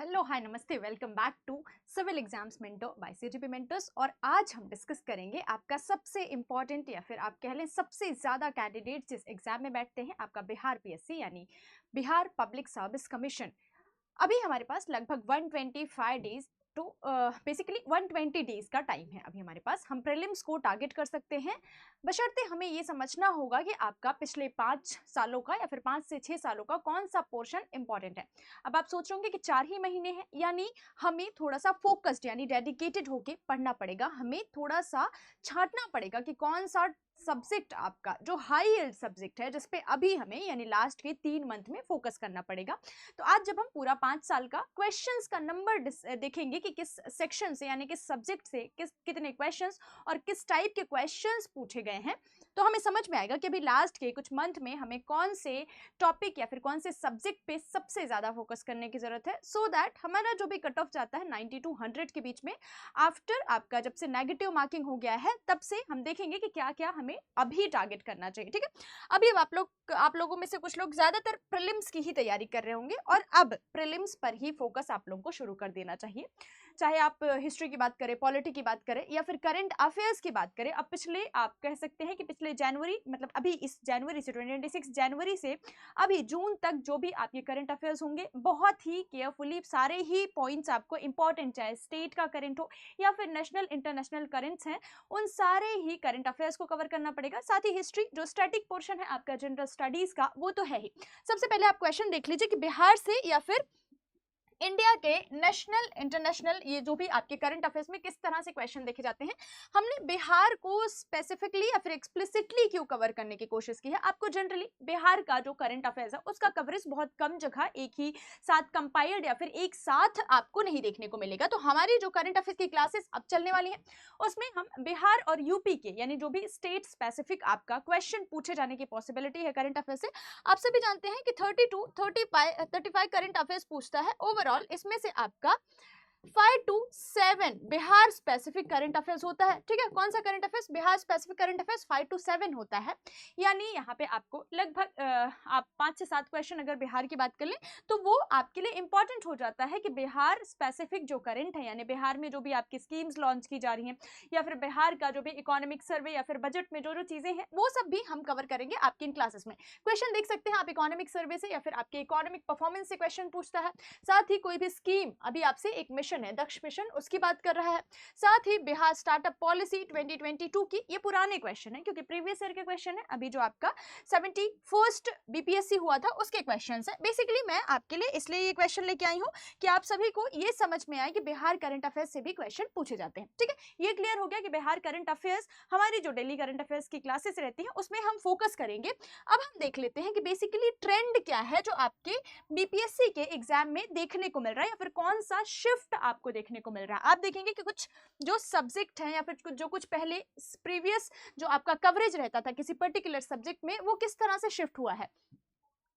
Hello hi नमस्ते, welcome back to civil exams mentor by CGP mentors. और आज हम डिस्कस करेंगे आपका सबसे इम्पॉर्टेंट या फिर आप कह लें सबसे ज़्यादा कैंडिडेट जिस एग्जाम में बैठते हैं, आपका बिहार पीएससी यानी बिहार पब्लिक सर्विस कमीशन। अभी हमारे पास लगभग 125 डेज टू बेसिकली 120 डेज का टाइम है अभी हमारे पास। हम प्रीलिम्स को टारगेट कर सकते हैं, बशर्ते हमें ये समझना होगा कि आपका पिछले 5 सालों का या फिर 5 से 6 सालों का कौन सा पोर्शन इंपॉर्टेंट है। अब आप सोच रहे होंगे कि 4 ही महीने हैं, यानी हमें थोड़ा सा फोकस्ड यानी डेडिकेटेड होके पढ़ना पड़ेगा। हमें थोड़ा सा छांटना पड़ेगा कि कौन सा सब्जेक्ट आपका जो हाई यील्ड सब्जेक्ट है, जिसपे अभी हमें यानी लास्ट के 3 मंथ में फोकस करना पड़ेगा। तो आज जब हम पूरा 5 साल का क्वेश्चंस का नंबर देखेंगे कि किस सेक्शन से यानी किस सब्जेक्ट से कितने क्वेश्चंस और किस टाइप के क्वेश्चंस पूछे गए हैं, तो हमें समझ में आएगा कि अभी लास्ट के कुछ मंथ में हमें कौन से टॉपिक या फिर कौन से सब्जेक्ट पे सबसे ज़्यादा फोकस करने की ज़रूरत है, सो दैट हमारा जो भी कट ऑफ जाता है 90 to 100 के बीच में, आफ्टर आपका जब से नेगेटिव मार्किंग हो गया है तब से हम देखेंगे कि क्या क्या हमें अभी टारगेट करना चाहिए। ठीक है, अभी अब आप लोगों में से कुछ लोग ज्यादातर प्रीलिम्स की ही तैयारी कर रहे होंगे और अब प्रीलिम्स पर ही फोकस आप लोगों को शुरू कर देना चाहिए। चाहे आप हिस्ट्री की बात करें, पॉलिटी की बात करें या फिर करंट अफेयर्स की बात करें। अब पिछले आप कह सकते हैं कि पिछले जनवरी मतलब अभी इस जनवरी से 2026 जनवरी से अभी जून तक जो भी आपके करंट अफेयर्स होंगे, बहुत ही केयरफुली सारे ही पॉइंट्स आपको इंपॉर्टेंट, चाहे स्टेट का करंट हो या फिर नेशनल इंटरनेशनल करंट्स हैं, उन सारे ही करंट अफेयर्स को कवर करना पड़ेगा। साथ ही हिस्ट्री जो स्टैटिक पोर्शन है आपका जनरल स्टडीज का, वो तो है ही। सबसे पहले आप क्वेश्चन देख लीजिए कि बिहार से या फिर इंडिया के नेशनल इंटरनेशनल ये जो भी आपके करंट अफेयर्स में किस तरह से क्वेश्चन देखे जाते हैं, हमने बिहार को स्पेसिफिकली या फिर एक्सप्लिसिटली क्यों कवर करने की कोशिश की है। आपको जनरली बिहार का जो करंट अफेयर्स है उसका कवरेज बहुत कम जगह एक ही साथ कंपाइल्ड या फिर एक साथ आपको नहीं देखने को मिलेगा। तो हमारी जो करंट अफेयर्स की क्लासेस अब चलने वाली है उसमें हम बिहार और यूपी के यानी जो भी स्टेट स्पेसिफिक आपका क्वेश्चन पूछे जाने की पॉसिबिलिटी है करंट अफेयर्स से। आप सभी जानते हैं कि 35 करंट अफेयर्स पूछता है ओवरऑल, इसमें से आपका 5 to 7 Bihar specific current affairs होता है। ठीक है, कौन सा current affairs? Bihar specific current affairs 5 to 7 होता है। यानी यहाँ पे आपको लगभग आप 5 से 7 क्वेश्चन अगर बिहार की बात कर लें तो वो आपके लिए इंपॉर्टेंट हो जाता है कि बिहार स्पेसिफिक जो करंट है यानी बिहार में जो भी आपकी स्कीम्स लॉन्च की जा रही हैं या फिर बिहार का जो भी इकोनॉमिक सर्वे या फिर बजट में जो जो चीजें हैं वो सब भी हम कवर करेंगे आपकी इन क्लासेस में। क्वेश्चन देख सकते हैं आप, इकोनॉमिक सर्वे से या फिर आपके इकोनॉमिक परफॉर्मेंस से क्वेश्चन पूछता है। साथ ही कोई भी स्कीम, अभी आपसे एक मिशन है दक्ष मिशन, उसकी बात कर रहा है। साथ ही बिहार स्टार्टअप पॉलिसी 2022 की, ये पुराने क्वेश्चन है क्योंकि प्रीवियस ईयर के क्वेश्चन है। अभी जो आपका 71st बीपीएससी हुआ था उसके क्वेश्चन है। बेसिकली मैं आपके लिए इसलिए ये क्वेश्चन लेके आई हूँ कि आप सभी को ये समझ में आए कि बिहार करंट अफेयर्स से भी क्वेश्चन पूछे जाते हैं। ठीक है, ये क्लियर हो गया कि बिहार करंट अफेयर्स हमारी जो डेली करंट अफेयर्स की क्लासेस रहती है उसमें हम फोकस करेंगे। अब हम देख लेते हैं कि बेसिकली ट्रेंड क्या है जो आपके बीपीएससी के एग्जाम में देखने को मिल रहा है या फिर कौन सा शिफ्ट आपको देखने को मिल रहा है। आप देखेंगे कि कुछ जो सब्जेक्ट है या फिर कुछ पहले प्रीवियस जो आपका कवरेज रहता था किसी पर्टिकुलर सब्जेक्ट में, वो किस तरह से शिफ्ट हुआ है।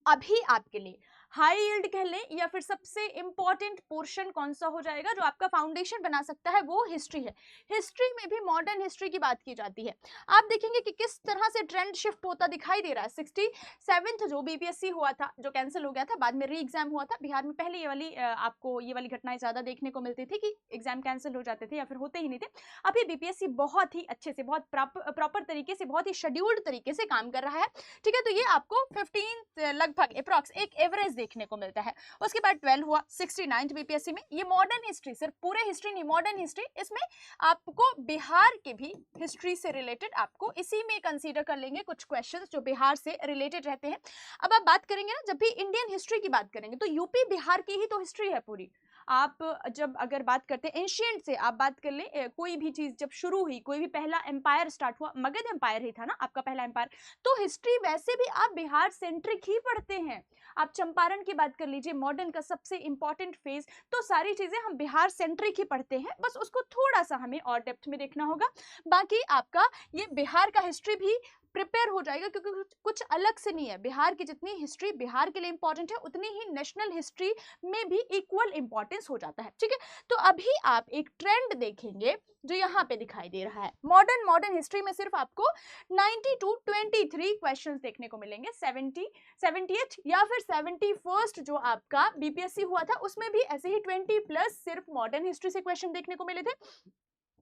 अभी आपके लिए हाई यील्ड कह लें या फिर सबसे इंपॉर्टेंट पोर्शन कौन सा हो जाएगा जो आपका फाउंडेशन बना सकता है, वो हिस्ट्री है। हिस्ट्री में भी मॉडर्न हिस्ट्री की बात की जाती है। आप देखेंगे कि किस तरह से ट्रेंड शिफ्ट होता दिखाई दे रहा है। 67th जो बीपीएससी हुआ था, जो कैंसिल हो गया था, बाद में री एग्जाम हुआ था बिहार में। पहले ये वाली आपको ये वाली घटनाएं ज्यादा देखने को मिलती थी कि एग्जाम कैंसिल हो जाते थे या फिर होते ही नहीं थे। अभी बीपीएससी बहुत ही अच्छे से, बहुत प्रॉपर तरीके से, बहुत ही शेड्यूल्ड तरीके से काम कर रहा है। ठीक है, तो ये आपको 15 लगभग अप्रॉक्स एक एवरेज देखने को मिलता है। उसके बाद 12 हुआ 69 बीपीएससी में। ये मॉडर्न हिस्ट्री, सिर्फ पूरे हिस्ट्री नहीं, मॉडर्न हिस्ट्री, इसमें आपको बिहार के भी हिस्ट्री से रिलेटेड आपको इसी में कंसीडर कर लेंगे कुछ क्वेश्चंस जो बिहार से रिलेटेड रहते हैं। अब आप बात करेंगे ना, जब भी इंडियन हिस्ट्री की बात करेंगे तो यूपी बिहार की ही तो हिस्ट्री है पूरी। आप जब अगर बात करते हैं एंशिएंट से, आप बात कर ले कोई भी चीज जब शुरू हुई, कोई भी पहला एम्पायर स्टार्ट हुआ, मगध एम्पायर ही था ना आपका पहला एम्पायर, तो हिस्ट्री वैसे भी आप बिहार सेंट्रिक ही पढ़ते हैं। आप चंपारण की बात कर लीजिए, मॉडर्न का सबसे इंपॉर्टेंट फेज, तो सारी चीजें हम बिहार सेंट्रिक ही पढ़ते हैं, बस उसको थोड़ा सा हमें और डेप्थ में देखना होगा। बाकी आपका ये बिहार का हिस्ट्री भी प्रिपेयर हो जाएगा, क्योंकि कुछ अलग से नहीं है। बिहार की जितनी हिस्ट्री बिहार के लिए इंपॉर्टेंट है, उतनी ही नेशनल हिस्ट्री में भी इक्वल इंपॉर्टेंस हो जाता है, ठीक है। तो अभी आप एक ट्रेंड देखेंगे जो यहाँ पे दिखाई दे रहा है। मॉडर्न हिस्ट्री में सिर्फ आपको 90 to 23 क्वेश्चंस देखने को मिलेंगे। 70th या फिर 71st जो आपका बीपीएससी हुआ था उसमें भी ऐसे ही 20+ सिर्फ मॉडर्न हिस्ट्री से क्वेश्चन देखने को मिले थे।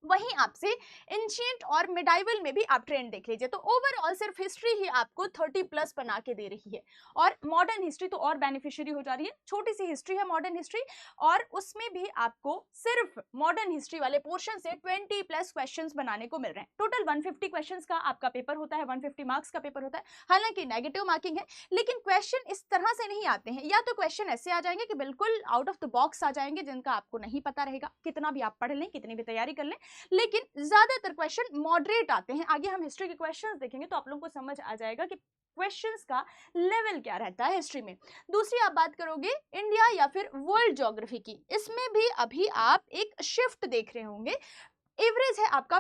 वहीं आपसे एंशिएंट और मिडाइवल में भी आप ट्रेंड देख लीजिए। तो ओवरऑल सिर्फ हिस्ट्री ही आपको 30+ बना के दे रही है, और मॉडर्न हिस्ट्री तो और बेनिफिशियरी हो जा रही है। छोटी सी हिस्ट्री है मॉडर्न हिस्ट्री, और उसमें भी आपको सिर्फ मॉडर्न हिस्ट्री वाले पोर्शन से 20+ क्वेश्चंस बनाने को मिल रहे हैं। टोटल 150 क्वेश्चंस का आपका पेपर होता है, 150 मार्क्स का पेपर होता है। हालांकि नेगेटिव मार्किंग है, लेकिन क्वेश्चन इस तरह से नहीं आते हैं। या तो क्वेश्चन ऐसे आ जाएंगे कि बिल्कुल आउट ऑफ द बॉक्स आ जाएंगे, जिनका आपको नहीं पता रहेगा, कितना भी आप पढ़ लें, कितनी भी तैयारी कर लें, लेकिन ज्यादातर क्वेश्चन मॉडरेट आते हैं। आगे हम हिस्ट्री के क्वेश्चंस देखेंगे तो आप लोगों को समझ आ जाएगा कि क्वेश्चंस का लेवल क्या रहता है हिस्ट्री में। दूसरी आप बात करोगे इंडिया या फिर वर्ल्ड ज्योग्राफी की, इसमें भी अभी आप एक शिफ्ट देख रहे होंगे। एवरेज है आपका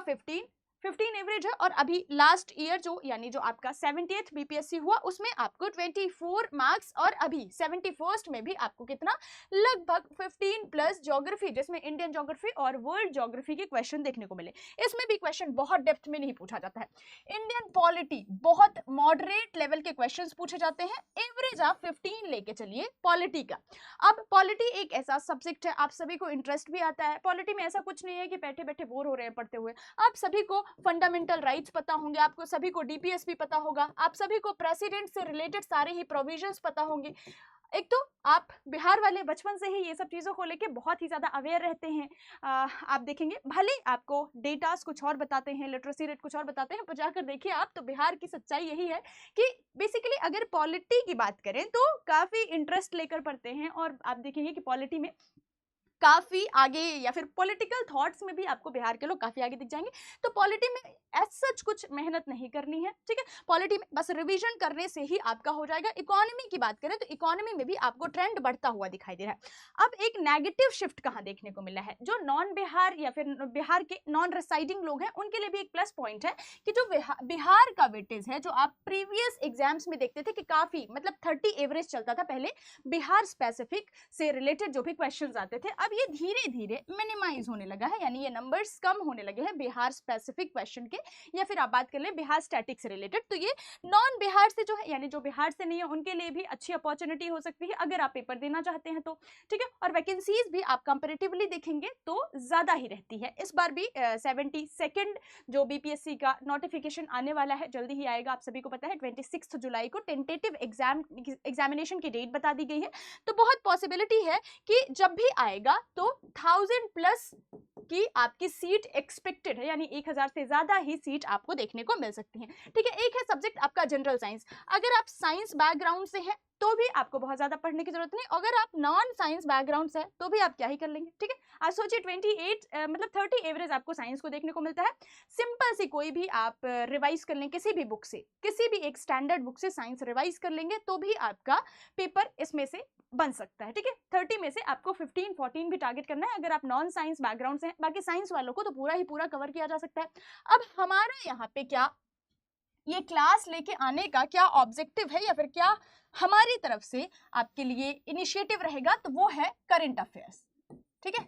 15 एवरेज है, और अभी लास्ट ईयर जो यानी जो आपका 70th बीपीएससी हुआ उसमें आपको 24 मार्क्स, और अभी 71st में भी आपको कितना, लगभग 15+ ज्योग्राफी, जिसमें इंडियन ज्योग्राफी और वर्ल्ड ज्योग्राफी के क्वेश्चन देखने को मिले। इसमें भी क्वेश्चन बहुत डेप्थ में नहीं पूछा जाता है। इंडियन पॉलिटी बहुत मॉडरेट लेवल के क्वेश्चन पूछे जाते हैं। एवरेज आप 15 लेके चलिए पॉलिटी का। अब पॉलिटी एक ऐसा सब्जेक्ट है, आप सभी को इंटरेस्ट भी आता है। पॉलिटी में ऐसा कुछ नहीं है कि बैठे बैठे बोर हो रहे हैं पढ़ते हुए। आप सभी को फंडामेंटल राइट्स पता होंगे, आपको सभी को डीपीएस भी पता होगा, आप सभी को प्रेसिडेंट से रिलेटेड सारे ही प्रोविजंस पता होंगे। एक तो आप बिहार वाले बचपन से ही ये सब चीज़ों को लेके बहुत ही ज़्यादा अवेयर रहते हैं। आप देखेंगे भले आपको डेटास कुछ और बताते हैं, लिटरेसी रेट कुछ और बताते हैं, पर जाकर देखिए आप, तो बिहार की सच्चाई यही है कि बेसिकली अगर पॉलिटी की बात करें तो काफ़ी इंटरेस्ट लेकर पढ़ते हैं। और आप देखेंगे कि पॉलिटी में काफी आगे, या फिर पॉलिटिकल थॉट्स में भी आपको बिहार के लोग काफी आगे दिख जाएंगे। तो पॉलिटी में एज सच कुछ मेहनत नहीं करनी है, ठीक है। पॉलिटी में बस रिवीजन करने से ही आपका हो जाएगा। इकोनॉमी की बात करें तो इकोनॉमी में भी आपको ट्रेंड बढ़ता हुआ दिखाई दे रहा है। अब एक नेगेटिव शिफ्ट कहाँ देखने को मिला है, जो नॉन बिहार या फिर बिहार के नॉन रेसाइडिंग लोग हैं उनके लिए भी एक प्लस पॉइंट है कि जो बिहार का वेटेज है, जो आप प्रीवियस एग्जाम्स में देखते थे कि काफी मतलब 30 एवरेज चलता था पहले बिहार स्पेसिफिक से रिलेटेड जो भी क्वेश्चन आते थे, अब ये धीरे धीरे मिनिमाइज होने लगा है। यानी ये नंबर्स कम होने लगे हैं बिहार स्पेसिफिक क्वेश्चन के, या फिर आप बात कर ले बिहार स्टैटिक से रिलेटेड। तो ये नॉन बिहार से जो है, यानी जो बिहार से नहीं है, उनके लिए भी अच्छी अपॉर्चुनिटी हो सकती है अगर आप पेपर देना चाहते हैं तो, ठीक है। और वैकेंसीज भी आप कंपैरेटिवली देखेंगे तो ज्यादा ही रहती है। इस बार भी 72nd जो बीपीएससी का नोटिफिकेशन आने वाला है, जल्दी ही आएगा। आप सभी को पता है 26 जुलाई को टेंटेटिव एग्जामिनेशन की डेट बता दी गई है। तो बहुत पॉसिबिलिटी है कि जब भी आएगा तो 1000+ की आपकी सीट एक्सपेक्टेड है, यानी 1000 से ज्यादा ही सीट आपको देखने को मिल सकती है, ठीक है। एक है सब्जेक्ट आपका जनरल साइंस। अगर आप साइंस बैकग्राउंड से हैं तो भी आपको बहुत ज्यादा पढ़ने की जरूरत नहीं। अगर आप नॉन साइंस बैकग्राउंड से हैं तो भी आप क्या ही कर लेंगे, ठीक है। आज सोचिए 30 एवरेज आपको साइंस को देखने को मिलता है। सिंपल सी कोई भी आप रिवाइज कर लें, किसी भी बुक से, किसी भी एक स्टैंडर्ड बुक से साइंस रिवाइज कर लेंगे तो भी आपका पेपर इसमें से बन सकता है, ठीक है। 30 में से आपको 15-14 भी टारगेट करना है अगर आप नॉन साइंस बैकग्राउंड से हैं। बाकी साइंस वालों को तो पूरा ही पूरा कवर किया जा सकता है। अब हमारा यहाँ पे क्या ये क्लास लेके आने का क्या ऑब्जेक्टिव है, या फिर क्या हमारी तरफ से आपके लिए इनिशिएटिव रहेगा, तो वो है करंट अफेयर्स, ठीक है।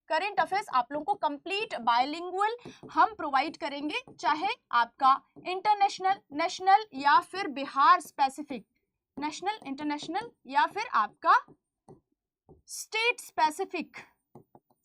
करंट अफेयर्स आप लोगों को कंप्लीट बायलिंगुअल हम प्रोवाइड करेंगे, चाहे आपका इंटरनेशनल, नेशनल या फिर बिहार स्पेसिफिक, नेशनल, इंटरनेशनल या फिर आपका स्टेट स्पेसिफिक,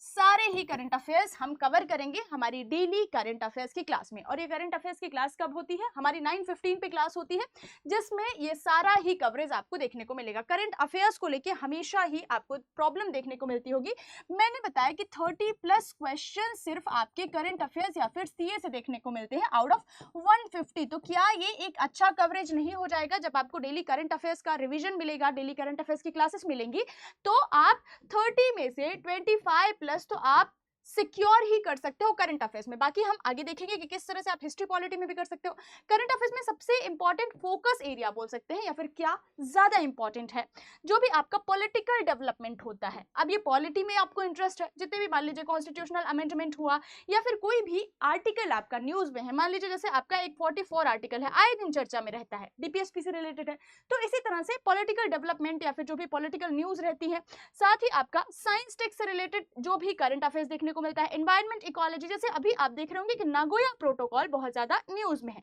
सारे ही करंट अफेयर्स हम कवर करेंगे हमारी डेली करंट अफेयर्स की क्लास में। और ये करंट अफेयर्स की क्लास कब होती है, हमारी 9:15 पे क्लास होती है, जिसमें ये सारा ही कवरेज आपको देखने को मिलेगा। करंट अफेयर्स को लेके हमेशा ही आपको प्रॉब्लम देखने को मिलती होगी। मैंने बताया कि 30+ क्वेश्चन सिर्फ आपके करंट अफेयर्स या फिर सीए से देखने को मिलते हैं आउट ऑफ 150। तो क्या ये एक अच्छा कवरेज नहीं हो जाएगा? जब आपको डेली करंट अफेयर्स का रिविजन मिलेगा, डेली करंट अफेयर्स की क्लासेस मिलेंगी, तो आप 30 में से 25+ तो आप सिक्योर ही कर सकते हो करंट अफेयर्स में। बाकी हम आगे देखेंगे कि किस तरह से आप हिस्ट्री पॉलिटी में भी कर सकते हो। करंट अफेयर्स में सबसे इंपॉर्टेंट फोकस एरिया बोल सकते हैं या फिर क्या ज्यादा इंपॉर्टेंट है, जो भी आपका पॉलिटिकल डेवलपमेंट होता है। अब ये पॉलिटी में आपको इंटरेस्ट है, जितने भी मान लीजिए कॉन्स्टिट्यूशनल अमेंडमेंट हुआ या फिर कोई भी आर्टिकल आपका न्यूज में है, मान लीजिए जैसे आपका एक 44 आर्टिकल है, आए दिन चर्चा में रहता है, डीपीएसपी से रिलेटेड है, तो इसी तरह से पॉलिटिकल डेवलपमेंट या फिर जो भी पॉलिटिकल न्यूज रहती है, साथ ही आपका साइंस टेक से रिलेटेड जो भी करंट अफेयर्स देखने को मिलता है, एनवायरमेंट इकोलॉजी, जैसे अभी आप देख रहे होंगे कि नागोया प्रोटोकॉल बहुत ज्यादा न्यूज में है,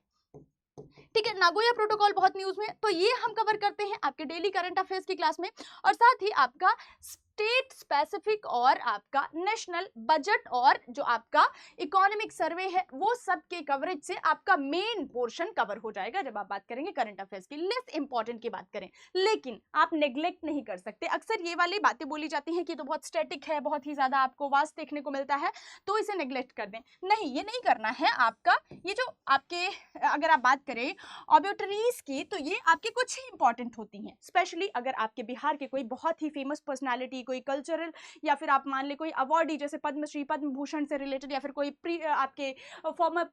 ठीक है, नागोया प्रोटोकॉल बहुत न्यूज में, तो ये हम कवर करते हैं आपके डेली करंट अफेयर्स की क्लास में। और साथ ही आपका स्टेट स्पेसिफिक और आपका नेशनल बजट और जो आपका इकोनॉमिक सर्वे है, वो सब के कवरेज से आपका मेन पोर्शन कवर हो जाएगा जब आप बात करेंगे करंट अफेयर्स की। लेस इंपॉर्टेंट की बात करें, लेकिन आप नेग्लेक्ट नहीं कर सकते। अक्सर ये वाली बातें बोली जाती हैं कि तो बहुत स्टैटिक है, बहुत ही ज्यादा आपको वास्ट देखने को मिलता है, तो इसे नेग्लेक्ट कर दें, नहीं, ये नहीं करना है आपका। ये जो आपके अगर आप बात करें ऑब्योटरीज की, तो ये आपके कुछ ही इंपॉर्टेंट होती हैं, स्पेशली अगर आपके बिहार के कोई बहुत ही फेमस पर्सनालिटी, कोई कल्चरल या फिर आप मान ले कोई अवार्डी जैसे पद्मश्री, पद्म भूषण से रिलेटेड, या फिर कोई आपके फॉर्मर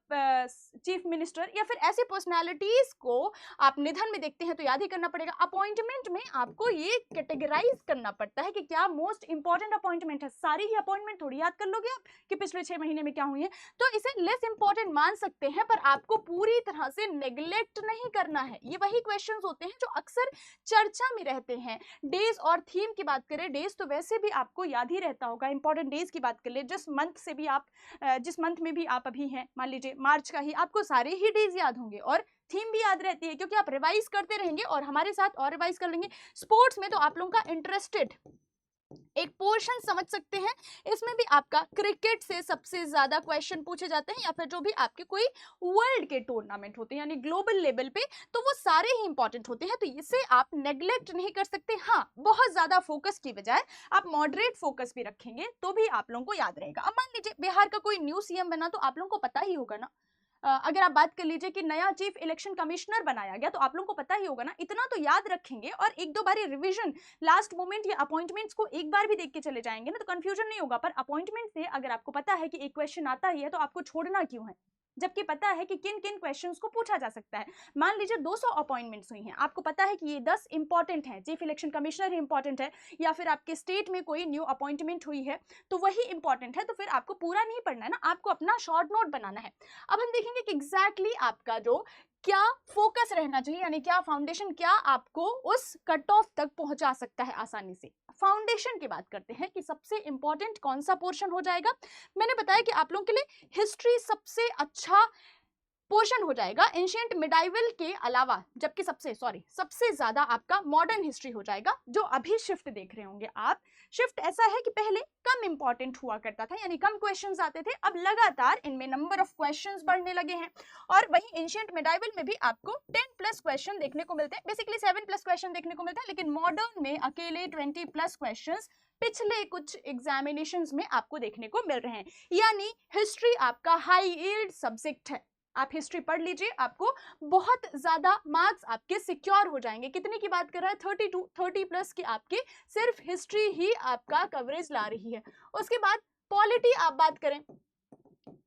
चीफ मिनिस्टर या फिर ऐसी पर्सनालिटीज को आप निधन में देखते हैं, तो याद ही करना पड़ेगा। अपॉइंटमेंट में आपको ये कैटेगराइज करना पड़ता है कि क्या मोस्ट इंपॉर्टेंट अपॉइंटमेंट है। सारी ही अपॉइंटमेंट थोड़ी याद कर लोगे आप कि पिछले 6 महीने में क्या हुई है, तो इसे लेस इंपॉर्टेंट मान सकते हैं, पर आपको पूरी तरह से नेग्लेक्ट नहीं करना है। ये वही क्वेश्चंस होते हैं जो अक्सर चर्चा में रहते हैं। डेज और थीम की बात करें, डेज तो वैसे भी आपको याद ही रहता होगा, इंपॉर्टेंट डेज की बात कर ले, जिस मंथ से भी आप जिस मंथ में भी आप अभी हैं, मान लीजिए मार्च का ही, आपको सारे ही डेज याद होंगे और थीम भी याद रहती है, क्योंकि आप रिवाइज करते रहेंगे और हमारे साथ और रिवाइज कर लेंगे। स्पोर्ट्स में तो आप लोगों का इंटरेस्टेड एक पोर्शन समझ सकते हैं, इसमें भी आपका क्रिकेट से सबसे ज्यादा क्वेश्चन पूछे जाते हैं, या फिर जो भी आपके कोई वर्ल्ड के टूर्नामेंट होते हैं यानी ग्लोबल लेवल पे, तो वो सारे ही इंपॉर्टेंट होते हैं, तो इसे आप नेग्लेक्ट नहीं कर सकते। हाँ, बहुत ज्यादा फोकस की बजाय आप मॉडरेट फोकस भी रखेंगे तो भी आप लोगों को याद रहेगा। अब मान लीजिए बिहार का कोई न्यू सीएम बना, तो आप लोगों को पता ही होगा ना, अगर आप बात कर लीजिए कि नया चीफ इलेक्शन कमिश्नर बनाया गया, तो आप लोगों को पता ही होगा ना, इतना तो याद रखेंगे और एक दो बार रिवीजन लास्ट मोमेंट या अपॉइंटमेंट्स को एक बार भी देख के चले जाएंगे ना, तो कंफ्यूजन नहीं होगा। पर अपॉइंटमेंट से अगर आपको पता है कि एक क्वेश्चन आता ही है, तो आपको छोड़ना क्यों है, जबकि पता है कि किन किन क्वेश्चंस को पूछा जा सकता है। मान लीजिए 200 अपॉइंटमेंट्स हुई हैं, आपको पता है कि ये 10 इंपॉर्टेंट हैं, चीफ इलेक्शन कमिश्नर इंपॉर्टेंट है, या फिर आपके स्टेट में कोई न्यू अपॉइंटमेंट हुई है तो वही इंपॉर्टेंट है, तो फिर आपको पूरा नहीं पढ़ना है ना, आपको अपना शॉर्ट नोट बनाना है। अब हम देखेंगे कि एग्जैक्टली आपका जो क्या फोकस रहना चाहिए, यानी क्या फाउंडेशन क्या आपको उस कट ऑफ तक पहुंचा सकता है आसानी से। फाउंडेशन की बात करते हैं कि सबसे इंपॉर्टेंट कौन सा पोर्शन हो जाएगा। मैंने बताया कि आप लोगों के लिए हिस्ट्री सबसे अच्छा पोर्शन हो जाएगा एंशिएंट मिडाइवल के अलावा, जबकि सबसे ज्यादा आपका मॉडर्न हिस्ट्री हो जाएगा, जो अभी शिफ्ट देख रहे होंगे आप। शिफ्ट ऐसा है कि पहले कम इंपॉर्टेंट हुआ करता था, यानी कम क्वेश्चंस आते थे, अब लगातार इनमें नंबर ऑफ क्वेश्चंस बढ़ने लगे हैं। और वहीं एंशिएंट मिडाइवल में भी आपको 10+ क्वेश्चन देखने को मिलते हैं, बेसिकली 7+ क्वेश्चन देखने को मिलते हैं, लेकिन मॉडर्न में अकेले 20+ क्वेश्चन पिछले कुछ एग्जामिनेशंस में आपको देखने को मिल रहे हैं। यानी हिस्ट्री आपका हाई यील्ड सब्जेक्ट है, आप हिस्ट्री पढ़ लीजिए, आपको बहुत ज्यादा मार्क्स आपके सिक्योर हो जाएंगे। कितने की बात कर रहा है, 30+ की आपके सिर्फ हिस्ट्री ही आपका कवरेज ला रही है। उसके बाद पॉलिटी आप बात करें,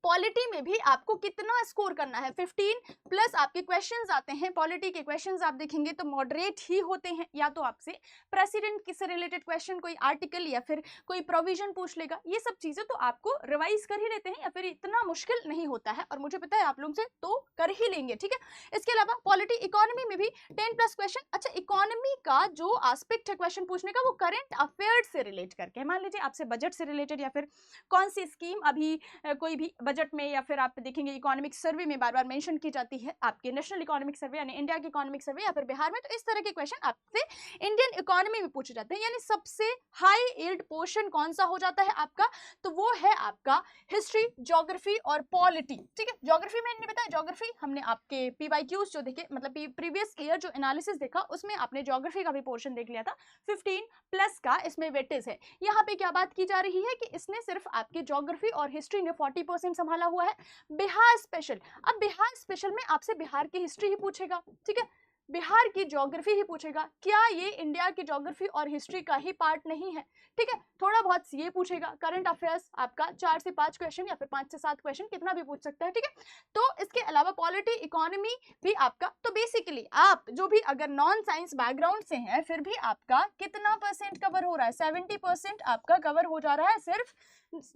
पॉलिटी में भी आपको कितना स्कोर करना है, 15+ आपके क्वेश्चंस आते हैं। पॉलिटी के क्वेश्चंस आप देखेंगे तो मॉडरेट ही होते हैं, या तो आपसे प्रेसिडेंट से रिलेटेड क्वेश्चन, कोई आर्टिकल या फिर कोई प्रोविजन पूछ लेगा, ये सब चीजें तो आपको रिवाइज कर ही लेते हैं, या फिर इतना मुश्किल नहीं होता है, और मुझे पता है आप लोग से तो कर ही लेंगे, ठीक है। इसके अलावा पॉलिटी इकोनॉमी में भी 10+ क्वेश्चन। अच्छा, इकोनॉमी का जो एस्पेक्ट है क्वेश्चन पूछने का, वो करंट अफेयर्स से रिलेट करके, मान लीजिए आपसे बजट से रिलेटेड, या फिर कौन सी स्कीम अभी कोई भी बजट में, या फिर आप देखेंगे इकोनॉमिक सर्वे में बार बार मेंशन की जाती है, आपके नेशनल इकोनॉमिक सर्वे यानी इंडिया की इकोनॉमिक सर्वे, या फिर बिहार में, तो इस तरह के क्वेश्चन आपसे इंडियन इकोनॉमी में पूछे जाते हैं। यानी सबसे हाई यील्ड पोर्शन कौन सा हो जाता है आपका, तो वो है आपका हिस्ट्री, ज्योग्राफी और पॉलिटी, ठीक है। ज्योग्राफी में मैंने बताया, ज्योग्राफी हमने आपके पीवाईक्यूज जो देखे, मतलब प्रीवियस ईयर जो एनालिसिस देखा, उसमें आपने ज्योग्राफी का भी पोर्शन देख लिया था, 15+ का इसमें वेटेज है। यहाँ पे क्या बात की जा रही है कि इसने सिर्फ आपके ज्योग्राफी और हिस्ट्री ने 40% संभाला हुआ है। बिहार स्पेशल, अब बिहार स्पेशल में आपसे बिहार की हिस्ट्री ही पूछेगा, ठीक है। बिहार की ज्योग्राफी ही पूछेगा, क्या ये इंडिया की ज्योग्राफी और हिस्ट्री का ही पार्ट नहीं है, ठीक है। थोड़ा बहुत ये पूछेगा, करंट अफेयर्स आपका 4 से 5 क्वेश्चन या फिर 5 से 7 क्वेश्चन, कितना भी पूछ सकता है, ठीक है। तो इसके अलावा पॉलिटी, इकोनॉमी भी आपका, तो बेसिकली आप जो भी अगर नॉन साइंस बैकग्राउंड से हैं फिर भी आपका कितना परसेंट कवर हो रहा है, 70% आपका कवर हो जा रहा है सिर्फ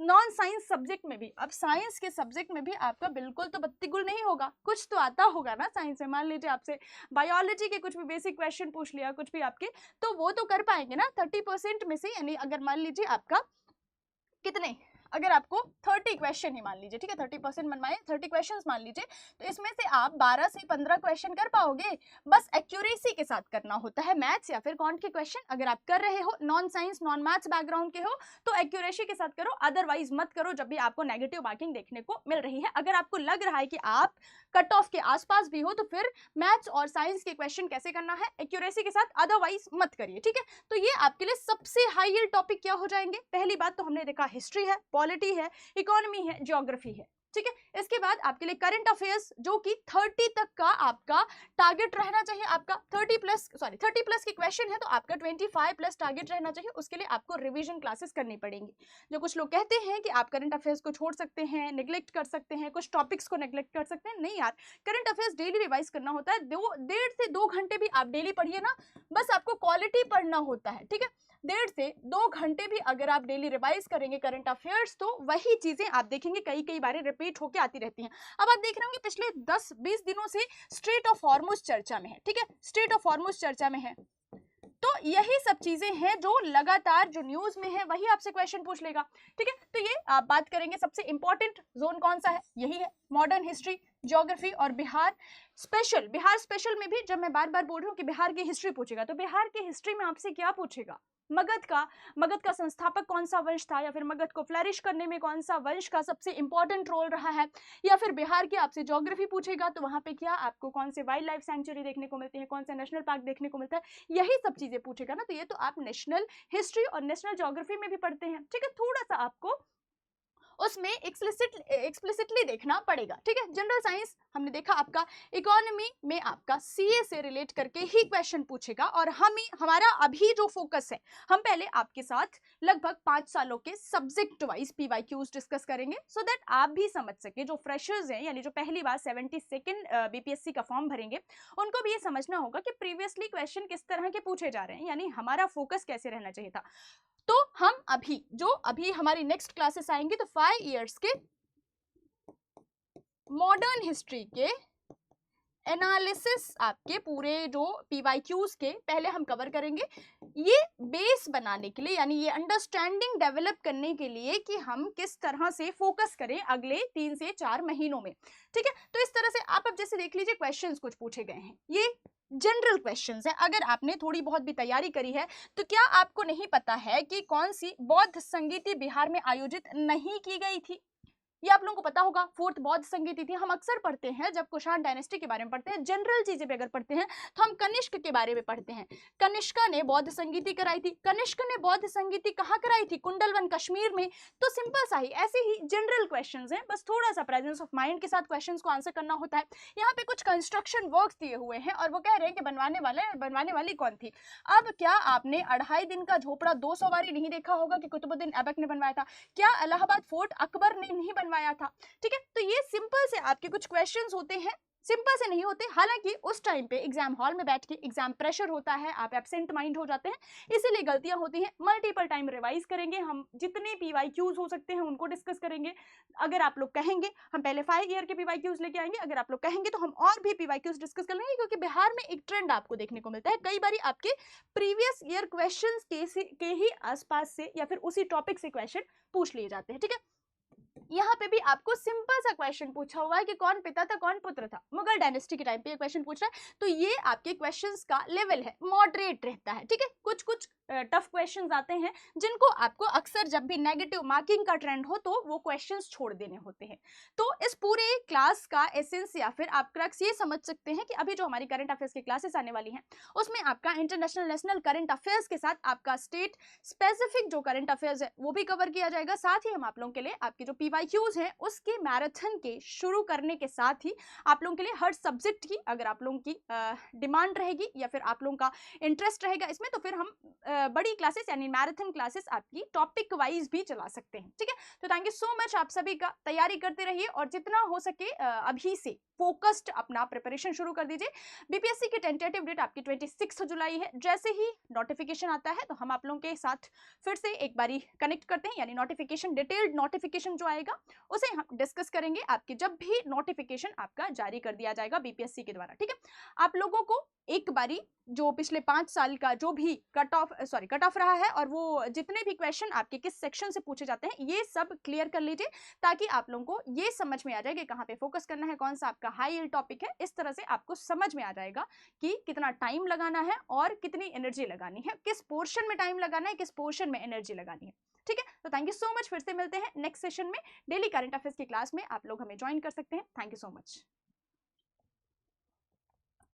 नॉन साइंस सब्जेक्ट में भी। अब साइंस के सब्जेक्ट में भी आपका बिल्कुल तो बत्ती गुल नहीं होगा, कुछ तो आता होगा ना साइंस में। मान लीजिए आपसे बायोलॉजी के कुछ भी बेसिक क्वेश्चन पूछ लिया, कुछ भी आपके, तो वो तो कर पाएंगे ना 30% में से। यानी अगर मान लीजिए आपका कितने, अगर आपको 30 क्वेश्चन ही मान लीजिए, ठीक है, 30% मनवाए 30 क्वेश्चंस मान लीजिए, तो इसमें से आप 12 से 15 क्वेश्चन कर पाओगे। बस एक्यूरेसी के साथ करना होता है मैथ्स या फिर कॉन्ट के क्वेश्चन। अगर आप कर रहे हो non science non maths background के हो तो एक्यूरेसी के साथ करो, अदरवाइज मत करो जब भी आपको नेगेटिव मार्किंग देखने को मिल रही है। अगर आपको लग रहा है कि आप कट ऑफ के आसपास भी हो तो फिर मैथ्स और साइंस के क्वेश्चन कैसे करना है, एक्यूरेसी के साथ, अदरवाइज मत करिए, ठीक है। तो ये आपके लिए सबसे हाई यील्ड टॉपिक क्या हो जाएंगे, पहली बात तो हमने देखा हिस्ट्री है, पॉलिटी है, इकोनॉमी है, ज्योग्राफी है, ठीक है। इसके बाद आपके लिए करंट अफेयर्स जो कि 30 तक का आपका टारगेट रहना चाहिए। आपका 30 प्लस के क्वेश्चन है तो आपका 25 प्लस टारगेट रहना चाहिए। उसके लिए आपको रिवीजन क्लासेस करनी पड़ेंगी। जो कुछ लोग कहते हैं कि आप करंट अफेयर्स को छोड़ सकते हैं, नेग्लेक्ट कर सकते हैं, कुछ टॉपिक्स को नेग्लेक्ट कर सकते हैं, नहीं यार, करंट अफेयर्स डेली रिवाइज करना होता है। 1.5 से 2 घंटे भी आप डेली पढ़िए ना, बस आपको क्वालिटी पढ़ना होता है, ठीक है। 1.5 से 2 घंटे भी अगर आप डेली रिवाइज करेंगे करंट अफेयर्स तो वही चीजें आप देखेंगे कई बार रिपीट होकर आती रहती हैं। अब आप देख रहे होंगे पिछले 10-20 दिनों से स्ट्रेट ऑफ हॉर्मुज चर्चा में है, ठीक है, स्ट्रेट ऑफ हॉर्मुज चर्चा में है। तो यही सब चीजें हैं जो लगातार जो न्यूज में है वही आपसे क्वेश्चन पूछ लेगा, ठीक है। तो ये आप बात करेंगे सबसे इंपॉर्टेंट जोन कौन सा है, यही है मॉडर्न हिस्ट्री, ज्योग्राफी और बिहार स्पेशल। बिहार स्पेशल में भी जब मैं बार बार बोल रही हूँ कि बिहार की हिस्ट्री पूछेगा, तो बिहार की हिस्ट्री में आपसे क्या पूछेगा, मगध का संस्थापक कौन सा वंश था, या फिर मगध को फ्लरिश करने में कौन सा वंश का सबसे इंपॉर्टेंट रोल रहा है। या फिर बिहार की आपसे ज्योग्राफी पूछेगा तो वहां पे क्या आपको कौन से वाइल्ड लाइफ सेंचुरी देखने को मिलते हैं, कौन सा नेशनल पार्क देखने को मिलता है, यही सब चीजें पूछेगा ना। तो ये तो आप नेशनल हिस्ट्री और नेशनल ज्योग्राफी में भी पढ़ते हैं, ठीक है। थोड़ा सा आपको उसमें एक्सप्लिसिटली देखना पड़ेगा, ठीक है। जनरल साइंस हमने देखा, आपका इकोनॉमी में आपका सीए से रिलेट करके ही क्वेश्चन पूछेगा। और हमारा अभी जो फोकस है, हम पहले आपके साथ लगभग 5 सालों के सब्जेक्ट वाइज पीवाईक्यूज डिस्कस करेंगे, सो दैट आप भी समझ सके, जो फ्रेशर्स हैं यानी जो पहली बार 72nd बीपीएससी का फॉर्म भरेंगे उनको भी ये समझना होगा कि प्रीवियसली क्वेश्चन किस तरह के पूछे जा रहे हैं, यानी हमारा फोकस कैसे रहना चाहिए था। तो हम अभी हमारी नेक्स्ट क्लासेस आएंगे तो 5 इयर्स के मॉडर्न हिस्ट्री के एनालिसिस आपके पूरे जो पीवाईक्यूज के पहले हम कवर करेंगे, ये बेस बनाने के लिए, यानी ये अंडरस्टैंडिंग डेवलप करने के लिए कि हम किस तरह से फोकस करें अगले 3 से 4 महीनों में, ठीक है। तो इस तरह से आप अब जैसे देख लीजिए क्वेश्चंस कुछ पूछे गए हैं, ये जनरल क्वेश्चंस है। अगर आपने थोड़ी बहुत भी तैयारी करी है तो क्या आपको नहीं पता है कि कौन सी बौद्ध संगीति बिहार में आयोजित नहीं की गई थी, ये आप लोगों को पता होगा। 4th बौद्ध संगीति थी। हम अक्सर पढ़ते हैं जब कुषाण डायनेस्टी के बारे में पढ़ते हैं, जनरल चीजें भी अगर पढ़ते हैं तो हम कनिष्क के बारे में पढ़ते हैं। कनिष्का ने बौद्ध संगीति कराई थी। कनिष्क ने बौद्ध संगीति कहाँ कराई थी, कुंडलवन कश्मीर में। तो सिंपल सा ही ऐसे ही जनरल क्वेश्चंस हैं, बस थोड़ा सा प्रेजेंस ऑफ माइंड के साथ क्वेश्चंस को आंसर करना होता है। यहाँ पे कुछ कंस्ट्रक्शन वर्क्स दिए हुए हैं और वो कह रहे हैं कि बनवाने वाली कौन थी। अब क्या आपने 2.5 दिन का झोपड़ा 2 सवारी नहीं देखा होगा कि कुतुबुद्दीन ऐबक ने बनवाया था, क्या इलाहाबाद फोर्ट अकबर ने नहीं बनवाया था, ठीक है। तो ये सिंपल से आपके कुछ क्वेश्चंस होते हैं, सिंपल से नहीं होते। हालांकि उस टाइम पे एग्जाम हॉल में बैठ के एग्जाम प्रेशर होता है, आप एब्सेंट माइंड हो जाते हैं, इसीलिए गलतियां होती हैं। मल्टीपल टाइम रिवाइज करेंगे, हम जितने पीवाईक्यूज हो सकते हैं उनको डिस्कस करेंगे। अगर आप लोग कहेंगे हम पहले 5 ईयर के पीवाईक्यूज लेके आएंगे, अगर आप लोग कहेंगे तो हम और भी पीवाईक्यूज डिस्कस कर लेंगे, क्योंकि बिहार में एक ट्रेंड आपको देखने को मिलता है, कई बार आपके प्रीवियस ईयर क्वेश्चन के ही आसपास से या फिर उसी टॉपिक से क्वेश्चन पूछ लिए जाते हैं, ठीक है। यहाँ पे भी आपको सिंपल सा क्वेश्चन पूछा हुआ है कि कौन पिता था कौन पुत्र था, मुगल डायनेस्टी के टाइम पे ये क्वेश्चन पूछ रहा है। तो ये आपके क्वेश्चंस का लेवल है, मॉडरेट रहता है, ठीक है। कुछ कुछ टफ क्वेश्चंस आते हैं जिनको आपको अक्सर जब भी नेगेटिव मार्किंग का ट्रेंड हो तो वो क्वेश्चंस छोड़ देने होते हैं। तो इस पूरे क्लास का एसेंस या फिर आप क्रक्स ये समझ सकते हैं कि अभी जो हमारी करंट अफेयर्स की क्लासेस आने वाली हैं उसमें आपका इंटरनेशनल नेशनल करंट अफेयर्स के साथ आपका स्टेट स्पेसिफिक जो करंट अफेयर्स है वो भी कवर किया जाएगा। साथ ही हम आप लोगों के लिए आपके जो पीवाईक्यूज हैं उसके मैराथन के शुरू करने के साथ ही आप लोगों के लिए हर सब्जेक्ट की अगर आप लोगों की डिमांड रहेगी या फिर आप लोगों का इंटरेस्ट रहेगा इसमें तो फिर हम बड़ी क्लासेस यानी मैराथन क्लासेस आपकी टॉपिक वाइज भी चला सकते हैं। ठीक है, तो थैंक यू सो मच। आप सभी का तैयारी करते रहिए और जितना हो सके अभी से फोकस्ड अपना प्रिपरेशन शुरू कर दीजिए। बीपीएससी की टेंटेटिव डेट आपकी 26 जुलाई है। जैसे ही नोटिफिकेशन आता है तो हम आप लोगों के साथ फिर से एक बारी कनेक्ट करते हैं, यानी नोटिफिकेशन डिटेल्ड नोटिफिकेशन जो आएगा उसे हम डिस्कस करेंगे आपके जब भी नोटिफिकेशन आपका जारी कर दिया जाएगा बीपीएससी के द्वारा। ठीक है, आप लोगों को एक बारी जो पिछले 5 साल का जो भी कट ऑफ रहा है और वो जितने भी क्वेश्चन आपके किस सेक्शन से पूछे जाते हैं ये सब क्लियर कर लीजिए ताकि आप लोगों को ये समझ में आ जाए कि कहाँ पे फोकस करना है, कौन सा आपका हाई यील्ड टॉपिक है। इस तरह से आपको समझ में आ जाएगा कि कितना टाइम लगाना है और कितनी एनर्जी लगानी है, किस पोर्शन में टाइम लगाना है, किस पोर्शन में एनर्जी लगानी है। ठीक है, तो थैंक यू सो मच। फिर से मिलते हैं नेक्स्ट सेशन में। डेली करंट अफेयर्स की क्लास में आप लोग हमें ज्वाइन कर सकते हैं। Thank you so much.